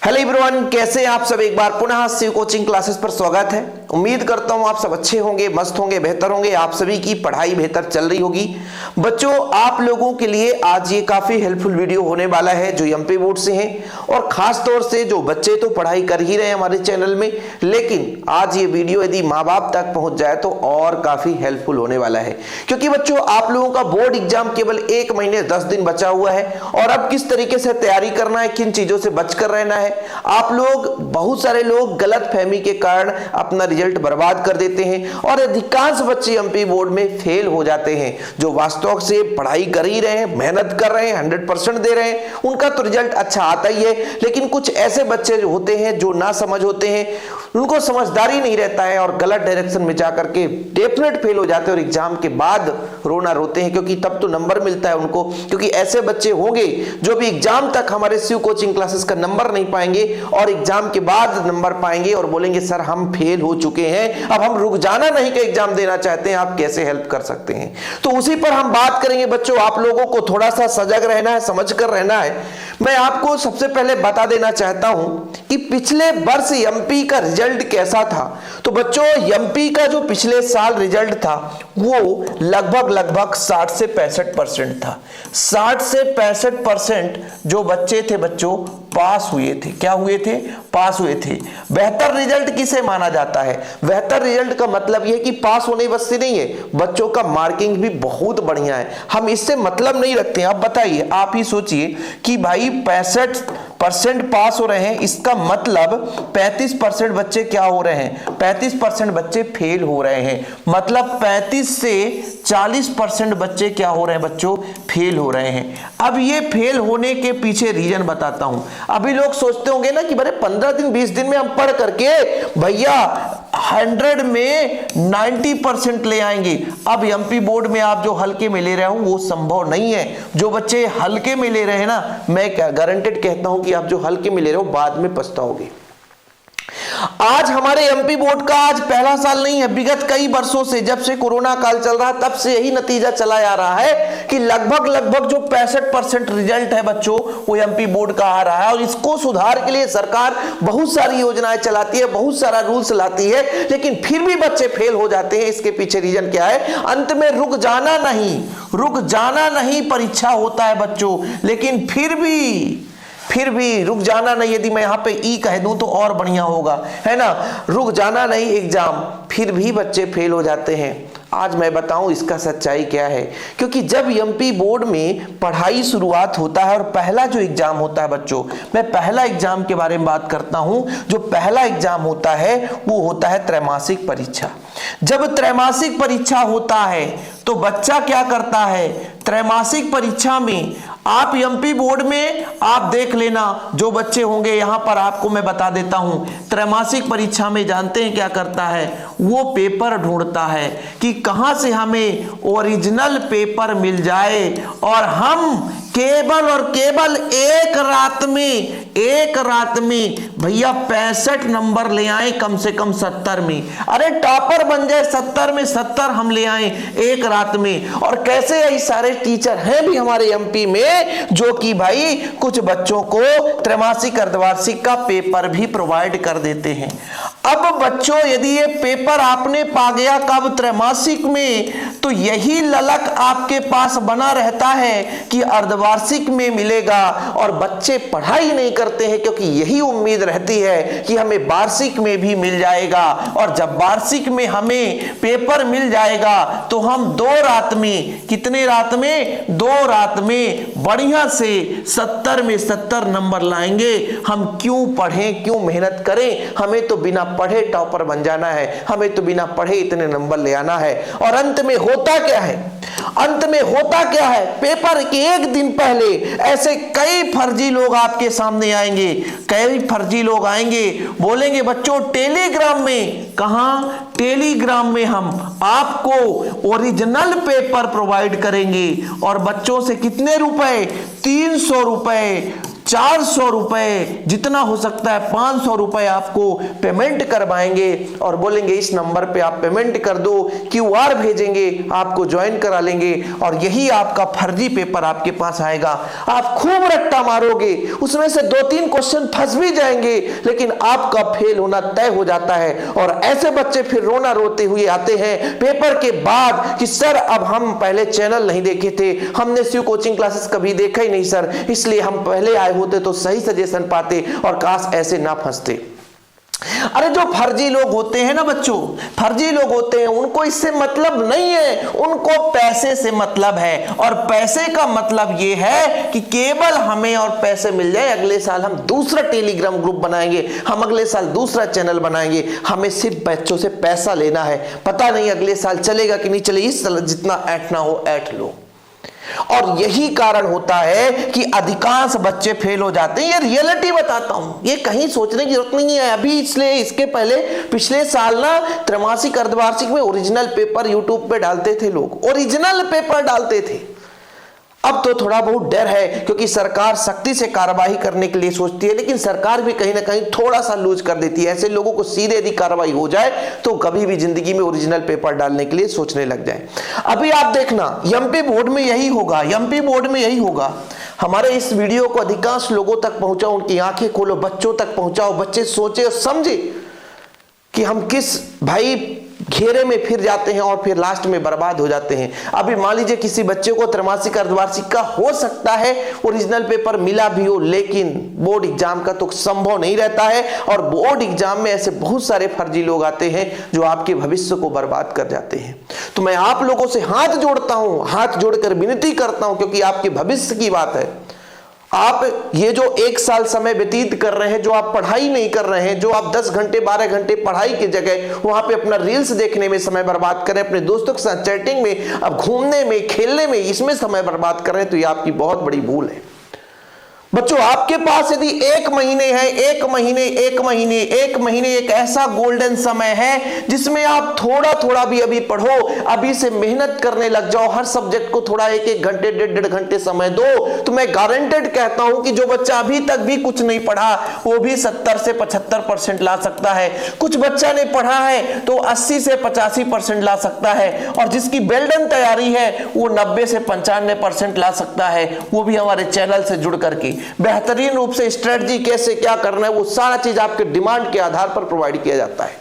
Hello everyone, कैसे हैं आप सब। एक बार पुनः शिव कोचिंग क्लासेस पर स्वागत है। उम्मीद करता हूं आप सब अच्छे होंगे, मस्त होंगे, बेहतर होंगे। आप सभी की पढ़ाई बेहतर चल रही होगी। बच्चों, आप लोगों के लिए आज ये काफी हेल्पफुल वीडियो होने वाला है जो एमपी बोर्ड से हैं, और खास तौर से जो बच्चे तो पढ़ाई कर ही रहे हैं हमारे चैनल में, लेकिन आज ये वीडियो यदि माँ बाप तक पहुंच जाए तो और काफी हेल्पफुल होने वाला है। क्योंकि बच्चों, आप लोगों का बोर्ड एग्जाम केवल 1 महीने 10 दिन बचा हुआ है, और अब किस तरीके से तैयारी करना है, किन चीजों से बचकर रहना है। आप लोग, बहुत सारे लोग गलत फहमी के कारण अपना रिजल्ट बर्बाद कर देते हैं, और अधिकांश बच्चे एमपी बोर्ड में फेल हो जाते हैं। जो वास्तव से पढ़ाई कर ही रहे हैं, मेहनत कर रहे हैं, 100% दे रहे हैं, उनका तो रिजल्ट अच्छा आता ही है। लेकिन कुछ ऐसे बच्चे जो होते हैं, जो ना समझ होते हैं, उनको समझदारी नहीं रहता है और गलत डायरेक्शन में जाकर के डेफिनेट फेल हो जाते हैं, और एग्जाम के बाद रोना रोते हैं, क्योंकि तब तो नंबर मिलता है उनको। क्योंकि ऐसे बच्चे होंगे जो भी एग्जाम तक हमारे शिव कोचिंग क्लासेस का नंबर नहीं पाएंगे और एग्जाम के बाद नंबर पाएंगे और बोलेंगे सर हम फेल हो चुके हैं, अब हम रुक जाना नहीं का एग्जाम देना चाहते हैं, आप कैसे हेल्प कर सकते हैं। तो उसी पर हम बात करेंगे बच्चों। आप लोगों को थोड़ा सा सजग रहना है, समझ कर रहना है। मैं आपको सबसे पहले बता देना चाहता हूं कि पिछले वर्ष एमपी का रिजल्ट कैसा था। तो बच्चों, एमपी का जो पिछले साल रिजल्ट था वो लगभग 60 से 65% था। 60 से 65% जो बच्चे थे बच्चों पास हुए थे। क्या हुए थे? पास हुए थे। बेहतर रिजल्ट किसे माना जाता है? बेहतर रिजल्ट का मतलब यह कि पास होने बस से नहीं है, बच्चों का मार्किंग भी बहुत बढ़िया है। हम इससे मतलब नहीं रखते हैं। आप बताइए, आप ही सोचिए कि भाई 65% पास हो रहे हैं, इसका मतलब 35% बच्चे क्या हो रहे हैं? 35% बच्चे फेल हो रहे हैं। मतलब 35 से 40% बच्चे क्या हो रहे हैं बच्चों? फेल हो रहे हैं। अब ये फेल होने के पीछे रीजन बताता हूं। अभी लोग सोचते होंगे ना कि बड़े 15 दिन 20 दिन में हम पढ़ करके भैया 100 में 90% ले आएंगे। अब एमपी बोर्ड में आप जो हल्के में ले रहे हो वो संभव नहीं है। जो बच्चे हल्के में ले रहे हैं ना, मैं गारंटेड कहता हूं कि आप जो हल्के में ले रहे हो बाद में पछताओगे। आज हमारे एमपी बोर्ड का आज पहला साल नहीं है। विगत कई वर्षों से, जब से कोरोना काल चल रहा तब से यही नतीजा चला आ रहा है कि लगभग जो 65% रिजल्ट है बच्चों वो एमपी बोर्ड का आ रहा है। और इसको सुधार के लिए सरकार बहुत सारी योजनाएं चलाती है, बहुत सारा रूल्स लाती है, लेकिन फिर भी बच्चे फेल हो जाते हैं। इसके पीछे रीजन क्या है? अंत में रुक जाना नहीं परीक्षा होता है बच्चों, लेकिन फिर भी रुक जाना नहीं। यदि मैं यहां पे ई कह दूं तो और बढ़िया होगा, है ना। रुक जाना नहीं एग्जाम, फिर भी बच्चे फेल हो जाते हैं। आज मैं बताऊं इसका सच्चाई क्या है। क्योंकि जब एमपी बोर्ड में पढ़ाई शुरुआत होता है और पहला जो एग्जाम होता है बच्चों, मैं पहला एग्जाम के बारे में बात करता हूं। जो पहला एग्जाम होता है वो होता है त्रैमासिक परीक्षा। जब त्रैमासिक परीक्षा होता है तो बच्चा क्या करता है? त्रैमासिक परीक्षा में आप एमपी बोर्ड में आप देख लेना, जो बच्चे होंगे यहां पर आपको मैं बता देता हूं। त्रैमासिक परीक्षा में जानते हैं क्या करता है? वो पेपर ढूंढता है कि कहां से हमें ओरिजिनल पेपर मिल जाए, और हम केवल और केवल एक रात में भैया 65 नंबर ले आए, कम से कम 70 में। अरे टॉपर बन जाए, 70 में 70 हम ले आए एक रात में। और कैसे यही सारे टीचर हैं भी हमारे एमपी में जो कि भाई कुछ बच्चों को त्रैमासिक अर्धवार्षिक का पेपर भी प्रोवाइड कर देते हैं। अब बच्चों, यदि ये पेपर आपने पा गया कब? त्रैमासिक में, तो यही ललक आपके पास बना रहता है कि अर्धवार्षिक में मिलेगा, और बच्चे पढ़ाई नहीं करते हैं क्योंकि यही उम्मीद रहती है कि हमें वार्षिक में भी मिल जाएगा, और जब वार्षिक में हमें पेपर मिल जाएगा तो हम 2 रात में, कितने रात में? 2 रात में बढ़िया से 70 में 70 नंबर लाएंगे। हम क्यों पढ़ें, क्यों मेहनत करें? हमें तो बिना पढ़े टॉपर बन जाना है, हमें तो बिना पढ़े इतने नंबर ले आना है। और अंत में होता क्या है? पेपर के 1 दिन पहले ऐसे कई फर्जी लोग आपके सामने आएंगे, कई फर्जी लोग आएंगे, बोलेंगे बच्चों टेलीग्राम में, कहां? टेलीग्राम में हम आपको ओरिजिनल पेपर प्रोवाइड करेंगे, और बच्चों से कितने रुपए? 300 रुपए, 400 रुपए जितना हो सकता है 500 रुपए आपको पेमेंट करवाएंगे और बोलेंगे इस नंबर पे आप पेमेंट कर दो, QR भेजेंगे, आपको ज्वाइन करा लेंगे और यही आपका फर्जी पेपर आपके पास आएगा। आप खूब रट्टा मारोगे, उसमें से 2-3 क्वेश्चन फंस भी जाएंगे, लेकिन आपका फेल होना तय हो जाता है। और ऐसे बच्चे फिर रोना रोते हुए आते हैं पेपर के बाद कि सर अब हम पहले चैनल नहीं देखे थे, हमने शिव कोचिंग क्लासेस कभी देखा ही नहीं सर, इसलिए हम पहले आए होते तो सही सजेशन पाते और काश ऐसे ना फंसते। अरे जो फर्जी लोग होते हैं ना बच्चों, फर्जी लोग होते हैं, उनको इससे मतलब नहीं है, उनको पैसे से मतलब है। और पैसे का मतलब यह है कि केवल हमें और पैसे मिल जाए, अगले साल हम दूसरा टेलीग्राम ग्रुप बनाएंगे, हम अगले साल दूसरा चैनल बनाएंगे, हमें सिर्फ बच्चों से पैसा लेना है। पता नहीं अगले साल चलेगा कि नहीं चले, इस साल जितना ऐंठना हो ऐंठ लो। और यही कारण होता है कि अधिकांश बच्चे फेल हो जाते हैं। ये रियलिटी बताता हूं, ये कहीं सोचने की जरूरत नहीं है। अभी इसलिए इसके पहले पिछले साल ना त्रैमासिक अर्धवार्षिक में ओरिजिनल पेपर यूट्यूब पे डालते थे लोग, ओरिजिनल पेपर डालते थे। अब तो थोड़ा बहुत डर है क्योंकि सरकार सख्ती से कार्रवाई करने के लिए सोचती है, लेकिन सरकार भी कहीं ना कहीं थोड़ा सा लूज कर देती है। ऐसे लोगों को सीधे यदि कार्रवाई हो जाए तो कभी भी जिंदगी में ओरिजिनल पेपर डालने के लिए सोचने लग जाए। अभी आप देखना एमपी बोर्ड में यही होगा, एमपी बोर्ड में यही होगा। हमारे इस वीडियो को अधिकांश लोगों तक पहुंचाओ, उनकी आंखें खोलो, बच्चों तक पहुंचाओ, बच्चे सोचे और समझे कि हम किस भाई घेरे में फिर जाते हैं और फिर लास्ट में बर्बाद हो जाते हैं। अभी मान लीजिए किसी बच्चे को त्रैमासिक अर्धवार्षिक का हो सकता है ओरिजिनल पेपर मिला भी हो, लेकिन बोर्ड एग्जाम का तो संभव नहीं रहता है। और बोर्ड एग्जाम में ऐसे बहुत सारे फर्जी लोग आते हैं जो आपके भविष्य को बर्बाद कर जाते हैं। तो मैं आप लोगों से हाथ जोड़ता हूं, हाथ जोड़कर विनती करता हूं, क्योंकि आपके भविष्य की बात है। आप ये जो 1 साल समय व्यतीत कर रहे हैं, जो आप पढ़ाई नहीं कर रहे हैं, जो आप 10 घंटे 12 घंटे पढ़ाई की जगह वहां पे अपना रील्स देखने में समय बर्बाद करें, अपने दोस्तों के साथ चैटिंग में, अब घूमने में, खेलने में, इसमें समय बर्बाद कर रहे हैं, तो ये आपकी बहुत बड़ी भूल है। बच्चों आपके पास यदि 1 महीने है, 1 महीने एक ऐसा गोल्डन समय है जिसमें आप थोड़ा थोड़ा भी अभी पढ़ो, अभी से मेहनत करने लग जाओ, हर सब्जेक्ट को थोड़ा 1-1 घंटे 1.5 घंटे समय दो, तो मैं गारंटेड कहता हूं कि जो बच्चा अभी तक भी कुछ नहीं पढ़ा वो भी 70 से 75% ला सकता है। कुछ बच्चा ने पढ़ा है तो 80 से 85% ला सकता है, और जिसकी बेल्डन तैयारी है वो 90 से 95% ला सकता है, वो भी हमारे चैनल से जुड़ करके। बेहतरीन रूप से स्ट्रेटजी कैसे क्या करना है वो सारा चीज आपके डिमांड के आधार पर प्रोवाइड किया जाता है।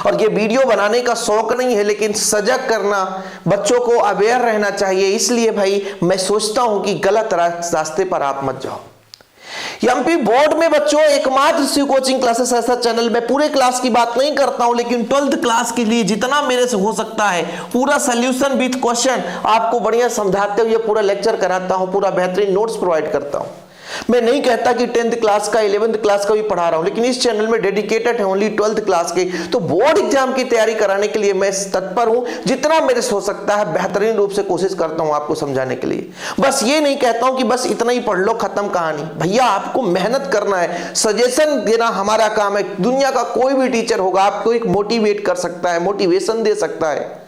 और ये वीडियो बनाने का शौक नहीं है, लेकिन सजग करना, बच्चों को अवेयर रहना चाहिए। इसलिए भाई मैं सोचता हूं कि गलत रास्ते पर आप मत जाओ। एमपी बोर्ड में बच्चों एकमात्र शिव कोचिंग क्लासेस ऐसा चैनल, मैं पूरे क्लास की बात नहीं करता हूं, लेकिन 12th क्लास के लिए जितना मेरे से हो सकता है पूरा सोल्यूशन विद क्वेश्चन आपको बढ़िया समझाते हुए पूरा लेक्चर कराता हूं, पूरा बेहतरीन नोट्स प्रोवाइड करता हूं। मैं नहीं कहता कि 10th क्लास का 11th क्लास का भी पढ़ा रहा हूं, लेकिन इस चैनल में डेडिकेटेड है ओनली 12th क्लास के। तो बोर्ड एग्जाम की तैयारी कराने के लिए मैं तत्पर हूं, जितना मेरे से हो सकता है बेहतरीन रूप से कोशिश करता हूं आपको समझाने के लिए। बस ये नहीं कहता हूं कि बस इतना ही पढ़ लो खत्म कहानी। भैया आपको मेहनत करना है, सजेशन देना हमारा काम है। दुनिया का कोई भी टीचर होगा आपको एक मोटिवेट कर सकता है, मोटिवेशन दे सकता है,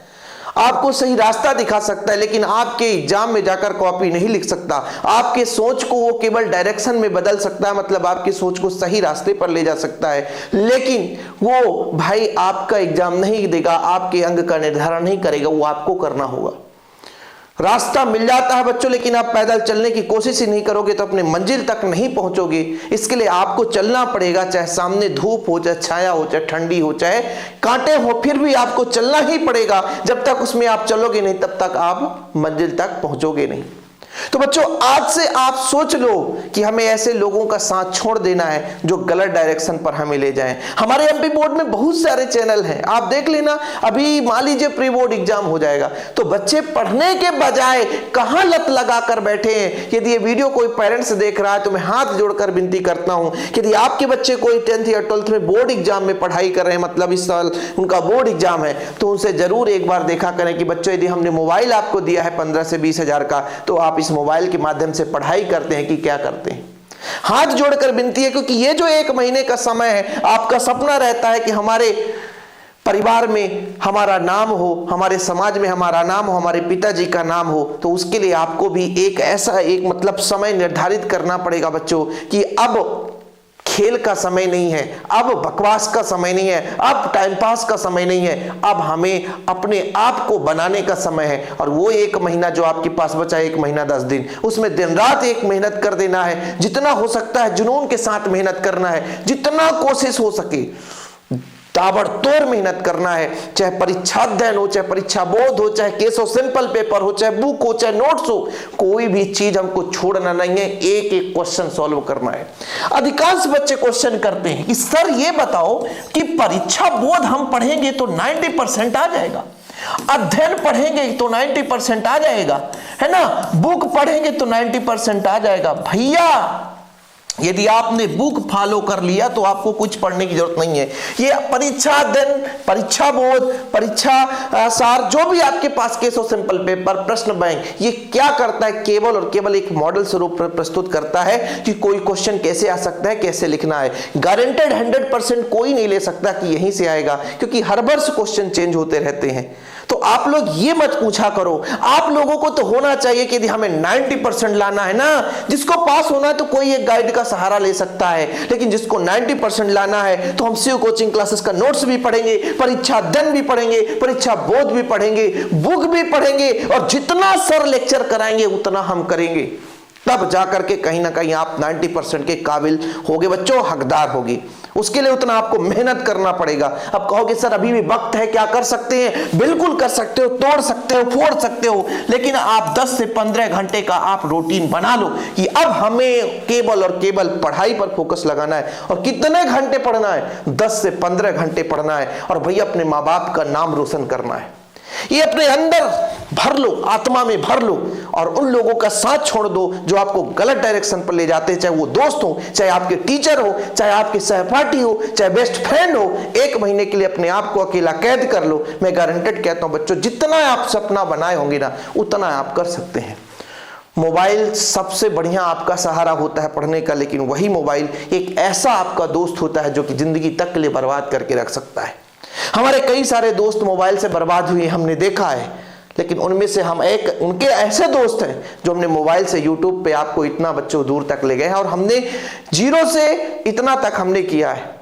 आपको सही रास्ता दिखा सकता है, लेकिन आपके एग्जाम में जाकर कॉपी नहीं लिख सकता। आपके सोच को वो केवल डायरेक्शन में बदल सकता है, मतलब आपकी सोच को सही रास्ते पर ले जा सकता है, लेकिन वो भाई आपका एग्जाम नहीं देगा, आपके अंक का निर्धारण नहीं करेगा, वो आपको करना होगा। रास्ता मिल जाता है बच्चों, लेकिन आप पैदल चलने की कोशिश ही नहीं करोगे तो अपने मंजिल तक नहीं पहुंचोगे। इसके लिए आपको चलना पड़ेगा, चाहे सामने धूप हो, चाहे छाया हो, चाहे ठंडी हो, चाहे कांटे हो, फिर भी आपको चलना ही पड़ेगा। जब तक उसमें आप चलोगे नहीं तब तक आप मंजिल तक पहुंचोगे नहीं। तो बच्चों आज से आप सोच लो कि हमें ऐसे लोगों का साथ छोड़ देना है जो गलत डायरेक्शन पर हमें ले जाएं। हमारे एमपी बोर्ड में बहुत सारे चैनल हैं, आप देख लेना। अभी मान लीजिए प्री बोर्ड एग्जाम हो जाएगा तो बच्चे पढ़ने के बजाय कहां लत लगा कर बैठे हैं। यदि ये वीडियो कोई पेरेंट्स देख रहा है तो मैं हाथ जोड़कर विनती करता हूं कि यदि आपके बच्चे कोई 10th या 12th में बोर्ड एग्जाम में पढ़ाई कर रहे हैं, मतलब इस साल उनका बोर्ड एग्जाम है, तो उनसे जरूर एक बार देखा करें कि बच्चों यदि हमने मोबाइल आपको दिया है 15 से 20 हजार का, तो आप इस मोबाइल के माध्यम से पढ़ाई करते हैं कि क्या करते हैं। हाथ जोड़कर विनती है, क्योंकि ये जो 1 महीने का समय है, आपका सपना रहता है कि हमारे परिवार में हमारा नाम हो, हमारे समाज में हमारा नाम हो, हमारे पिताजी का नाम हो, तो उसके लिए आपको भी एक ऐसा मतलब समय निर्धारित करना पड़ेगा बच्चों कि अब खेल का समय नहीं है, अब बकवास का समय नहीं है, अब टाइम पास का समय नहीं है, अब हमें अपने आप को बनाने का समय है। और वो 1 महीना जो आपके पास बचा है, 1 महीना 10 दिन, उसमें दिन रात एक मेहनत कर देना है, जितना हो सकता है जुनून के साथ मेहनत करना है, जितना कोशिश हो सके ताबड़तोड़ मेहनत करना है। चाहे परीक्षा अध्ययन हो, चाहे परीक्षा बोध हो, चाहे केस हो, सिंपल पेपर हो, चाहे बुक हो, चाहे नोट्स हो, कोई भी चीज हमको छोड़ना नहीं है, एक एक क्वेश्चन सॉल्व करना है। अधिकांश बच्चे क्वेश्चन करते हैं कि सर ये बताओ कि परीक्षा बोध हम पढ़ेंगे तो 90% आ जाएगा, अध्ययन पढ़ेंगे तो 90% आ जाएगा, है ना, बुक पढ़ेंगे तो 90% आ जाएगा। भैया यदि आपने बुक फॉलो कर लिया तो आपको कुछ पढ़ने की जरूरत नहीं है। ये परीक्षा अध्ययन, परीक्षा बोध, परीक्षा सार, जो भी आपके पास केस हो, सिंपल पेपर, प्रश्न बैंक, ये क्या करता है, केवल और केवल एक मॉडल स्वरूप प्रस्तुत करता है कि कोई क्वेश्चन कैसे आ सकता है, कैसे लिखना है। गारंटेड 100% कोई नहीं ले सकता कि यहीं से आएगा, क्योंकि हर वर्ष क्वेश्चन चेंज होते रहते हैं। तो आप लोग ये मत पूछा करो, आप लोगों को तो होना चाहिए कि यदि हमें 90% लाना है ना, जिसको पास होना है तो कोई एक गाइड का सहारा ले सकता है, लेकिन जिसको 90% लाना है तो हम सीयू कोचिंग क्लासेस का नोट्स भी पढ़ेंगे, परीक्षा अध्ययन भी पढ़ेंगे, परीक्षा बोध भी पढ़ेंगे, बुक भी पढ़ेंगे, और जितना सर लेक्चर कराएंगे उतना हम करेंगे, तब जाकर के कहीं ना कहीं आप 90% के काबिल होगे बच्चों, हकदार होगी। उसके लिए उतना आपको मेहनत करना पड़ेगा। अब कहोगे सर अभी भी वक्त है, क्या कर सकते हैं? बिल्कुल कर सकते हो, तोड़ सकते हो, फोड़ सकते हो, लेकिन आप 10 से 15 घंटे का आप रूटीन बना लो कि अब हमें केवल और केवल पढ़ाई पर फोकस लगाना है। और कितने घंटे पढ़ना है? 10 से 15 घंटे पढ़ना है। और भैया अपने माँ बाप का नाम रोशन करना है, ये अपने अंदर भर लो, आत्मा में भर लो, और उन लोगों का साथ छोड़ दो जो आपको गलत डायरेक्शन पर ले जाते हैं, चाहे वो दोस्त हो, चाहे आपके टीचर हो, चाहे आपके सहपाठी हो, चाहे बेस्ट फ्रेंड हो। 1 महीने के लिए अपने आप को अकेला कैद कर लो। मैं गारंटेड कहता हूं बच्चों, जितना आप सपना बनाए होंगे ना, उतना आप कर सकते हैं। मोबाइल सबसे बढ़िया आपका सहारा होता है पढ़ने का, लेकिन वही मोबाइल एक ऐसा आपका दोस्त होता है जो कि जिंदगी तक के लिए बर्बाद करके रख सकता है। हमारे कई सारे दोस्त मोबाइल से बर्बाद हुए, हमने देखा है, लेकिन उनमें से हम उनके ऐसे दोस्त हैं जो हमने मोबाइल से यूट्यूब पे आपको इतना बच्चों दूर तक ले गए हैं, और हमने 0 से इतना तक हमने किया है।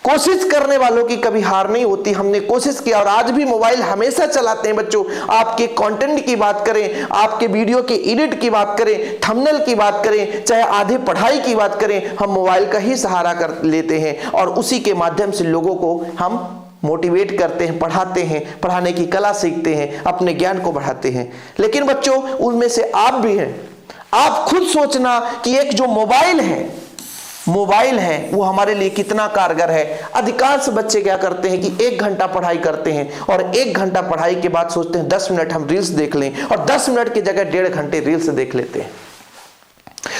कोशिश करने वालों की कभी हार नहीं होती, हमने कोशिश किया और आज भी मोबाइल हमेशा चलाते हैं बच्चों। आपके कंटेंट की बात करें, आपके वीडियो के एडिट की बात करें, थंबनेल की बात करें, चाहे आधे पढ़ाई की बात करें, हम मोबाइल का ही सहारा कर लेते हैं और उसी के माध्यम से लोगों को हम मोटिवेट करते हैं, पढ़ाते हैं, पढ़ाने की कला सीखते हैं, अपने ज्ञान को बढ़ाते हैं। लेकिन बच्चों उनमें से आप भी हैं। आप खुद सोचना कि एक जो मोबाइल है वो हमारे लिए कितना कारगर है। अधिकांश बच्चे क्या करते हैं कि 1 घंटा पढ़ाई करते हैं और 1 घंटा पढ़ाई के बाद सोचते हैं 10 मिनट हम रील्स देख लें, और 10 मिनट की जगह 1.5 घंटे रील्स देख लेते हैं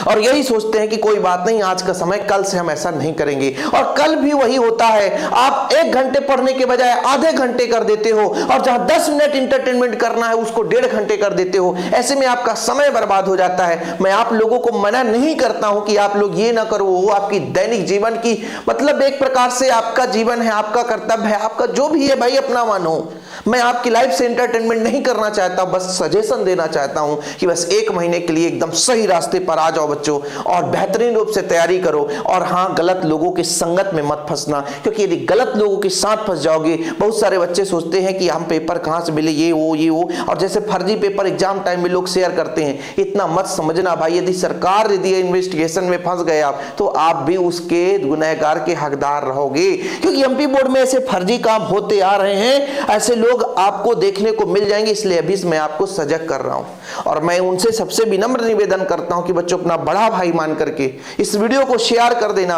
और यही सोचते हैं कि कोई बात नहीं, आज का समय, कल से हम ऐसा नहीं करेंगे। और कल भी वही होता है, आप 1 घंटे पढ़ने के बजाय आधे घंटे कर देते हो, और जहां 10 मिनट इंटरटेनमेंट करना है उसको 1.5 घंटे कर देते हो। ऐसे में आपका समय बर्बाद हो जाता है। मैं आप लोगों को मना नहीं करता हूं कि आप लोग ये ना करो, वो आपकी दैनिक जीवन की मतलब एक प्रकार से आपका जीवन है, आपका कर्तव्य है, आपका जो भी है भाई अपना मानो। मैं आपकी लाइफ से एंटरटेनमेंट नहीं करना चाहता, बस सजेशन देना चाहता हूं कि बस 1 महीने के लिए एकदम सही रास्ते पर आ जाओ बच्चों, और बेहतरीन रूप से तैयारी करो। और हाँ, गलत लोगों की संगत में मत फंसना, क्योंकि यदि गलत लोगों के साथ फंस जाओगे, बहुत सारे बच्चे सोचते हैं कि हम पेपर कहां से मिले, ये वो, और जैसे फर्जी पेपर एग्जाम टाइम में लोग शेयर करते हैं। इतना मत समझना भाई, यदि सरकार यदि इन्वेस्टिगेशन में फंस गए आप, तो आप भी उसके गुनहगार के हकदार रहोगे, क्योंकि एमपी बोर्ड में ऐसे फर्जी काम होते आ रहे हैं, ऐसे लोग आपको देखने को मिल जाएंगे। इसलिए अभी मैं आपको सजग कर रहा हूं, और मैं उनसे सबसे विनम्र निवेदन करता हूं कि बच्चों अपना बड़ा भाई मान करके इस वीडियो को शेयर कर देना।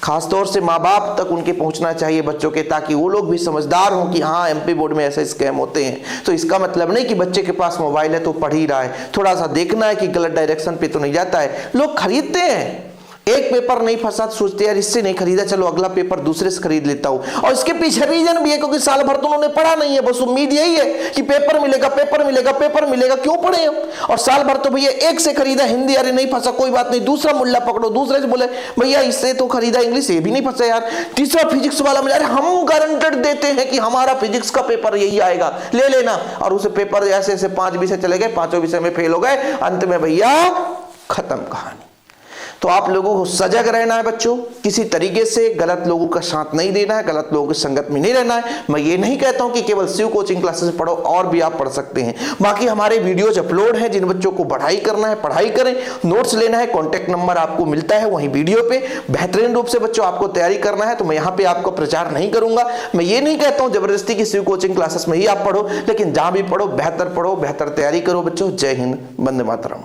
खासतौर से माँ बाप तक उनके पहुंचना चाहिए बच्चों के, ताकि वो लोग भी समझदार हों कि हाँ एमपी बोर्ड में ऐसे स्कैम होते हैं। तो इसका मतलब नहीं कि बच्चे के पास मोबाइल है तो पढ़ ही रहा है, थोड़ा सा देखना है कि गलत डायरेक्शन पे तो नहीं जाता है। लोग खरीदते हैं, एक पेपर नहीं फंसा, सोचते यार इससे नहीं खरीदा, चलो अगला पेपर दूसरे से खरीद लेता हूं। और इसके पीछे रीजन भी है क्योंकि साल भर तो उन्होंने पढ़ा नहीं है, बस उम्मीद यही है कि पेपर मिलेगा, पेपर मिलेगा, पेपर मिलेगा, क्यों पढ़े हम। और साल भर तो भैया एक से खरीदा हिंदी, अरे नहीं फंसा कोई बात नहीं, दूसरा मुल्ला पकड़ो, दूसरे से बोले भैया इससे तो खरीदा इंग्लिश, ये भी नहीं फंसा यार, तीसरा फिजिक्स वाला मिला, अरे हम गारंटेड देते हैं कि हमारा फिजिक्स का पेपर यही आएगा, ले लेना। और उसे पेपर ऐसे ऐसे 5 विषय चले गए, 5 विषय में फेल हो गए, अंत में भैया खत्म कहानी। तो आप लोगों को सजग रहना है बच्चों, किसी तरीके से गलत लोगों का साथ नहीं देना है, गलत लोगों की संगत में नहीं रहना है। मैं ये नहीं कहता हूं कि केवल शिव कोचिंग क्लासेस पढ़ो, और भी आप पढ़ सकते हैं। बाकी हमारे वीडियोज अपलोड हैं, जिन बच्चों को पढ़ाई करना है पढ़ाई करें, नोट्स लेना है कॉन्टैक्ट नंबर आपको मिलता है वहीं वीडियो पे। बेहतरीन रूप से बच्चों आपको तैयारी करना है तो मैं यहाँ पे आपको प्रचार नहीं करूंगा। मैं ये नहीं कहता हूँ जबरदस्ती की शिव कोचिंग क्लासेस में ही आप पढ़ो, लेकिन जहां भी पढ़ो बेहतर तैयारी करो बच्चों। जय हिंद, वंदे मातरम।